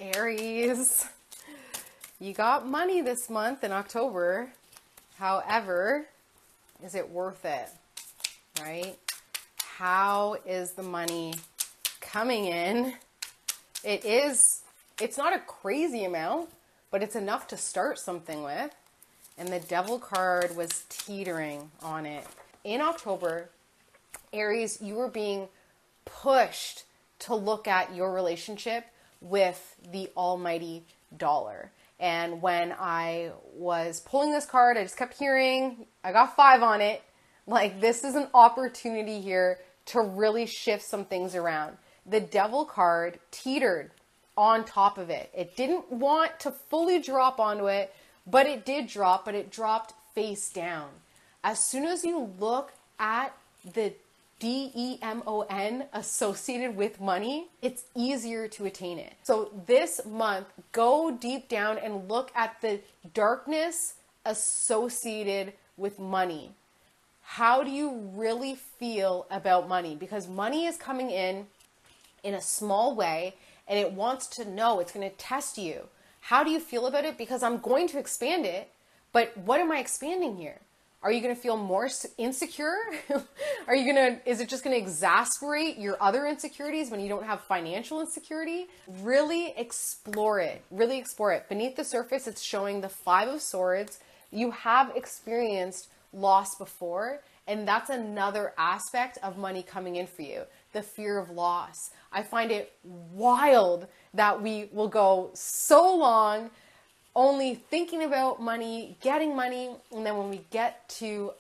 Aries, you got money this month in October. However, is it worth it, right? How is the money coming in? It's not a crazy amount, but it's enough to start something with. And the Devil card was teetering on it. In October, Aries, you were being pushed to look at your relationship with the almighty dollar. And when I was pulling this card, I just kept hearing, I got 5 on it. Like, this is an opportunity here to really shift some things around. The Devil card teetered on top of it. It didn't want to fully drop onto it, but it did drop, but it dropped face down. As soon as you look at the DEMON associated with money, it's easier to attain it. So this month, go deep down and look at the darkness associated with money. How do you really feel about money? Because money is coming in a small way, and it wants to know, it's going to test you. How do you feel about it? Because I'm going to expand it, but what am I expanding here? Are you going to feel more insecure? Is it just going to exasperate your other insecurities when you don't have financial insecurity? Really explore it. Really explore it. Beneath the surface, it's showing the 5 of Swords. You have experienced loss before, and that's another aspect of money coming in for you. The fear of loss. I find it wild that we will go so long only thinking about money, getting money, and then when we get to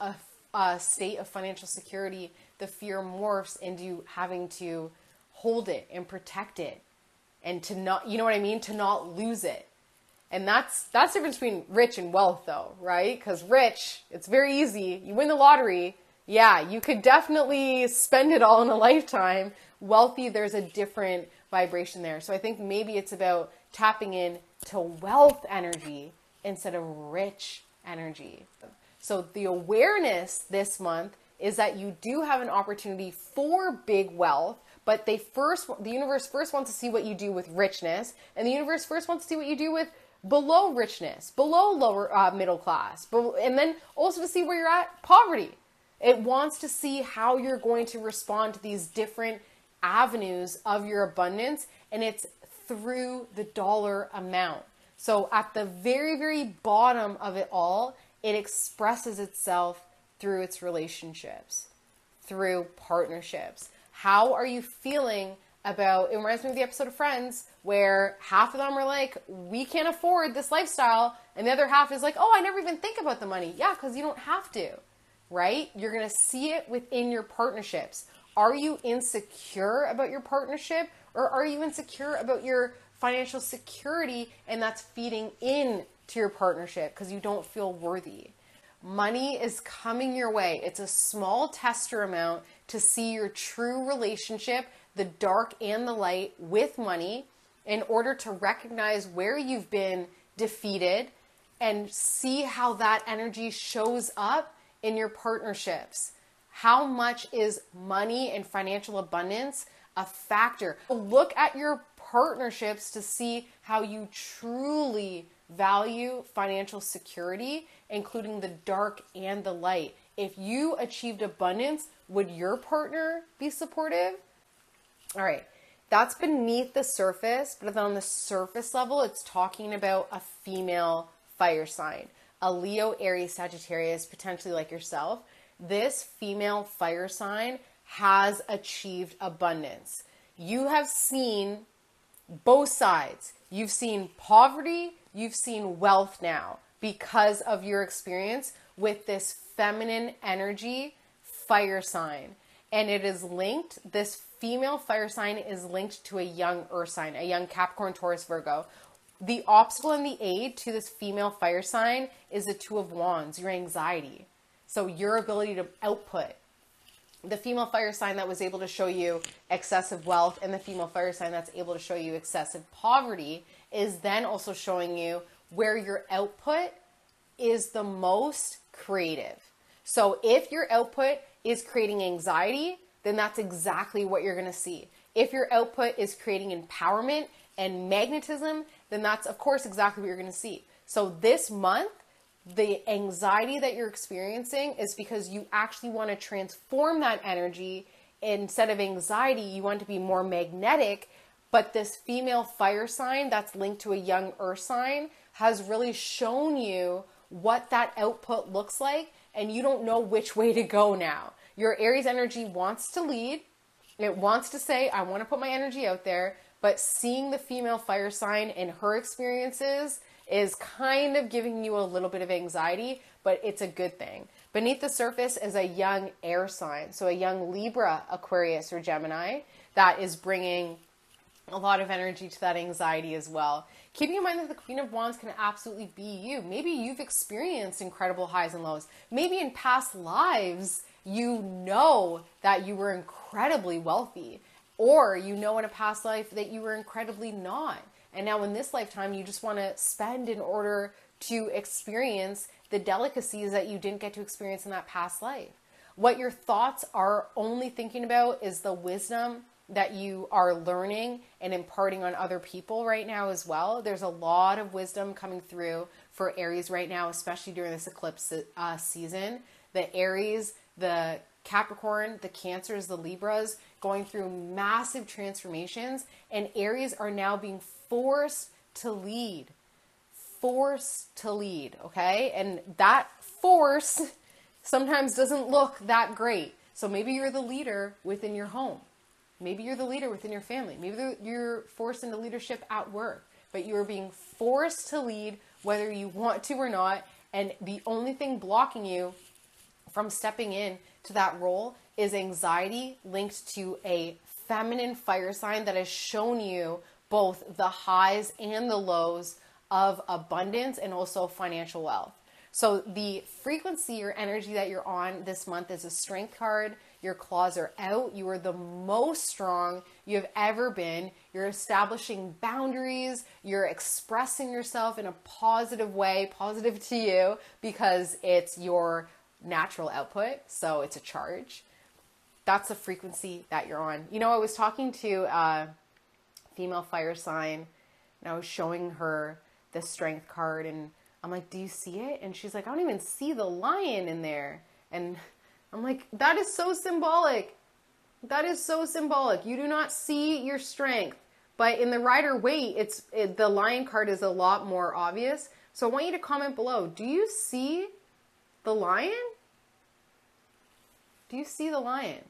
a state of financial security, the fear morphs into having to hold it and protect it and to not, you know what I mean? To not lose it. And that's the difference between rich and wealth though, right? Because rich, it's very easy. You win the lottery. Yeah, you could definitely spend it all in a lifetime. Wealthy, there's a different vibration there. So I think maybe it's about tapping in to wealth energy instead of rich energy. So the awareness this month is that you do have an opportunity for big wealth, but the universe first wants to see what you do with richness, and the universe first wants to see what you do with below richness, below lower middle class, and then also to see where you're at poverty. It wants to see how you're going to respond to these different avenues of your abundance, and it's through the dollar amount. So at the very, very bottom of it all, it expresses itself through its relationships, through partnerships. How are you feeling about, it reminds me of the episode of Friends, where half of them are like, we can't afford this lifestyle, and the other half is like, oh, I never even think about the money. Yeah, because you don't have to, right? You're going to see it within your partnerships. Are you insecure about your partnership, or are you insecure about your financial security, and that's feeding in to your partnership because you don't feel worthy? Money is coming your way. It's a small tester amount to see your true relationship, the dark and the light, with money, in order to recognize where you've been defeated and see how that energy shows up in your partnerships. How much is money and financial abundance a factor? Look at your partnerships to see how you truly value financial security, including the dark and the light. If you achieved abundance, would your partner be supportive? All right, that's beneath the surface, but on the surface level, it's talking about a female fire sign, a Leo, Aries, Sagittarius, potentially like yourself. This female fire sign has achieved abundance. You have seen both sides. You've seen poverty, you've seen wealth now because of your experience with this feminine energy fire sign. And it is linked, this female fire sign is linked to a young earth sign, a young Capricorn, Taurus, Virgo. The obstacle and the aid to this female fire sign is the 2 of Wands, your anxiety. So your ability to output. The female fire sign that was able to show you excessive wealth and the female fire sign that's able to show you excessive poverty is then also showing you where your output is the most creative. So if your output is creating anxiety, then that's exactly what you're going to see. If your output is creating empowerment and magnetism, then that's of course exactly what you're going to see. So this month, the anxiety that you're experiencing is because you actually want to transform that energy. Instead of anxiety, you want to be more magnetic. But this female fire sign that's linked to a young earth sign has really shown you what that output looks like, and you don't know which way to go now. Your Aries energy wants to lead. It wants to say, I want to put my energy out there, but seeing the female fire sign and her experiences is kind of giving you a little bit of anxiety, but it's a good thing. Beneath the surface is a young air sign, so a young Libra, Aquarius, or Gemini that is bringing a lot of energy to that anxiety as well. Keeping in mind that the Queen of Wands can absolutely be you. Maybe you've experienced incredible highs and lows. Maybe in past lives, you know that you were incredibly wealthy, or you know in a past life that you were incredibly not. And now in this lifetime, you just want to spend in order to experience the delicacies that you didn't get to experience in that past life. What your thoughts are only thinking about is the wisdom that you are learning and imparting on other people right now as well. There's a lot of wisdom coming through for Aries right now, especially during this eclipse season. The Aries, the Capricorn, the Cancers, the Libras, going through massive transformations, and Aries are now being forced to lead. Forced to lead, okay? And that force sometimes doesn't look that great. So maybe you're the leader within your home. Maybe you're the leader within your family. Maybe you're forced into leadership at work, but you are being forced to lead whether you want to or not. And the only thing blocking you from stepping in to that role is anxiety linked to a feminine fire sign that has shown you both the highs and the lows of abundance and also financial wealth. So the frequency or energy that you're on this month is a strength card. Your claws are out. You are the most strong you have ever been. You're establishing boundaries. You're expressing yourself in a positive way, positive to you, because it's your natural output. So it's a charge. That's the frequency that you're on. You know, I was talking to a female fire sign and I was showing her the strength card and I'm like, do you see it? And she's like, I don't even see the lion in there. And I'm like, that is so symbolic. That is so symbolic. You do not see your strength. But in the Rider-Waite, the lion card is a lot more obvious. So I want you to comment below. Do you see the lion? Do you see the lion?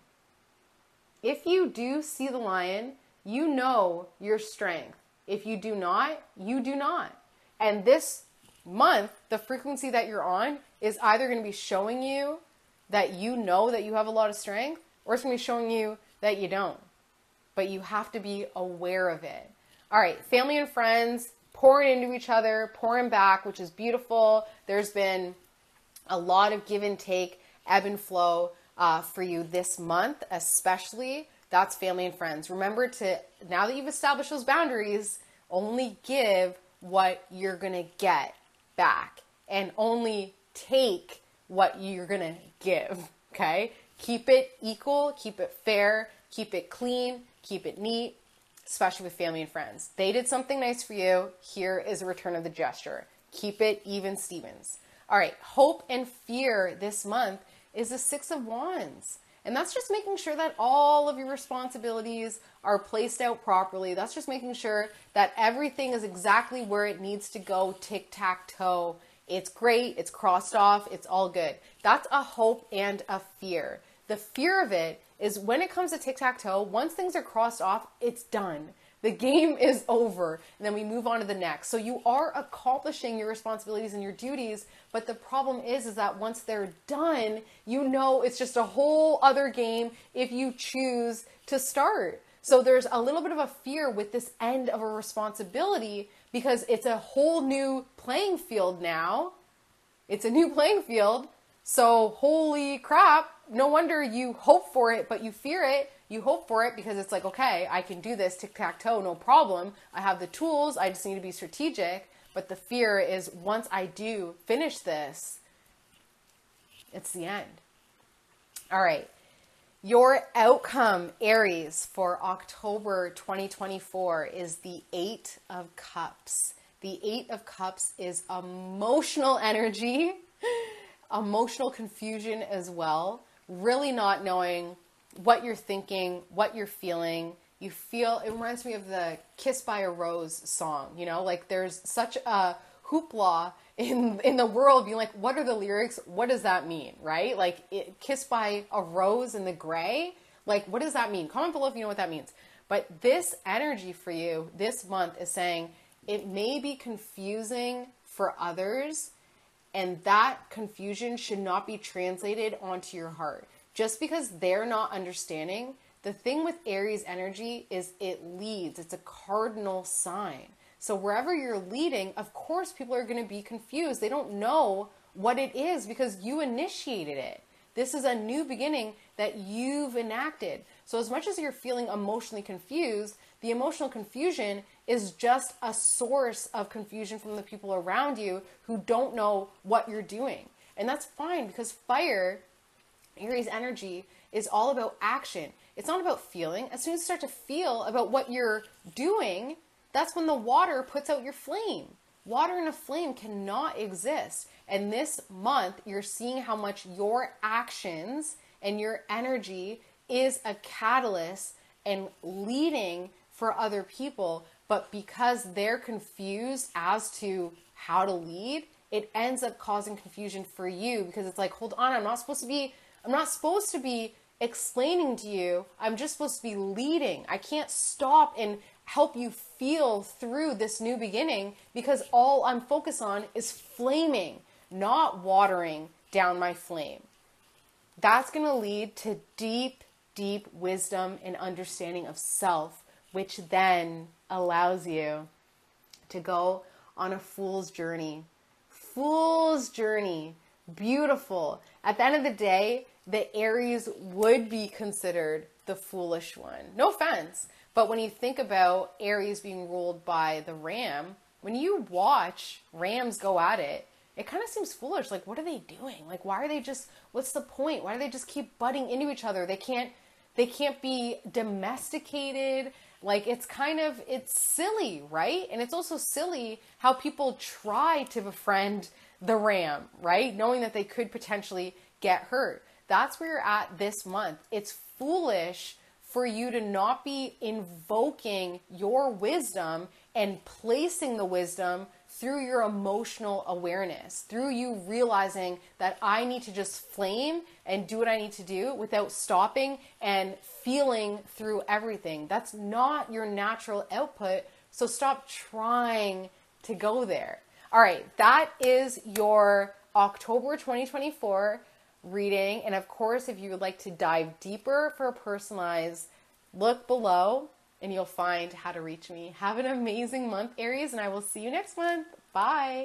If you do see the lion, you know your strength. If you do not, you do not. And this month, the frequency that you're on is either going to be showing you that you know that you have a lot of strength, or it's going to be showing you that you don't. But you have to be aware of it. All right, family and friends pouring into each other, pouring back, which is beautiful. There's been a lot of give and take, ebb and flow for you this month, especially. That's family and friends. Remember to, now that you've established those boundaries, only give what you're going to get back and only take what you're going to give. Okay? Keep it equal, keep it fair, keep it clean, keep it neat, especially with family and friends. They did something nice for you. Here is a return of the gesture. Keep it even, Stevens. All right. Hope and fear this month is the 6 of Wands. And that's just making sure that all of your responsibilities are placed out properly. That's just making sure that everything is exactly where it needs to go, tic-tac-toe. It's great, it's crossed off, it's all good. That's a hope and a fear. The fear of it is when it comes to tic-tac-toe, once things are crossed off, it's done. The game is over, and then we move on to the next. So you are accomplishing your responsibilities and your duties, but the problem is that once they're done, you know it's just a whole other game if you choose to start. So there's a little bit of a fear with this end of a responsibility because it's a whole new playing field now. It's a new playing field. So holy crap, no wonder you hope for it, but you fear it. You hope for it because it's like, okay, I can do this tic-tac-toe, no problem. I have the tools. I just need to be strategic. But the fear is once I do finish this, it's the end. All right. Your outcome, Aries, for October 2024 is the Eight of Cups. The Eight of Cups is emotional energy, emotional confusion as well, really not knowing what you're thinking, what you're feeling. You feel, it reminds me of the Kiss by a Rose song, you know, like there's such a hoopla in the world being like, what are the lyrics? What does that mean? Right? Like Kissed by a Rose in the Gray. Like, what does that mean? Comment below if you know what that means. But this energy for you this month is saying it may be confusing for others, and that confusion should not be translated onto your heart. Just because they're not understanding, the thing with Aries energy is it leads. It's a cardinal sign. So wherever you're leading, of course, people are going to be confused. They don't know what it is because you initiated it. This is a new beginning that you've enacted. So as much as you're feeling emotionally confused, the emotional confusion is just a source of confusion from the people around you who don't know what you're doing. And that's fine because fire, Aries energy, is all about action. It's not about feeling. As soon as you start to feel about what you're doing, that's when the water puts out your flame. Water and a flame cannot exist. And this month, you're seeing how much your actions and your energy is a catalyst and leading for other people. But because they're confused as to how to lead, it ends up causing confusion for you because it's like, hold on, I'm not supposed to be explaining to you. I'm just supposed to be leading. I can't stop and help you feel through this new beginning because all I'm focused on is flaming, not watering down my flame. That's going to lead to deep, deep wisdom and understanding of self, which then allows you to go on a fool's journey. Fool's journey. Beautiful. At the end of the day, the Aries would be considered the foolish one. No offense. But when you think about Aries being ruled by the ram, when you watch rams go at it, it kind of seems foolish. Like, what are they doing? Like, why are they just, what's the point? Why do they just keep butting into each other? They can't be domesticated. Like, it's silly, right? And it's also silly how people try to befriend the ram, right? Knowing that they could potentially get hurt. That's where you're at this month. It's foolish for you to not be invoking your wisdom and placing the wisdom through your emotional awareness, through you realizing that I need to just flame and do what I need to do without stopping and feeling through everything. That's not your natural output, so stop trying to go there. All right, that is your October 2024 reading. And of course, if you would like to dive deeper for a personalized, look below and you'll find how to reach me. Have an amazing month, Aries, and I will see you next month. Bye.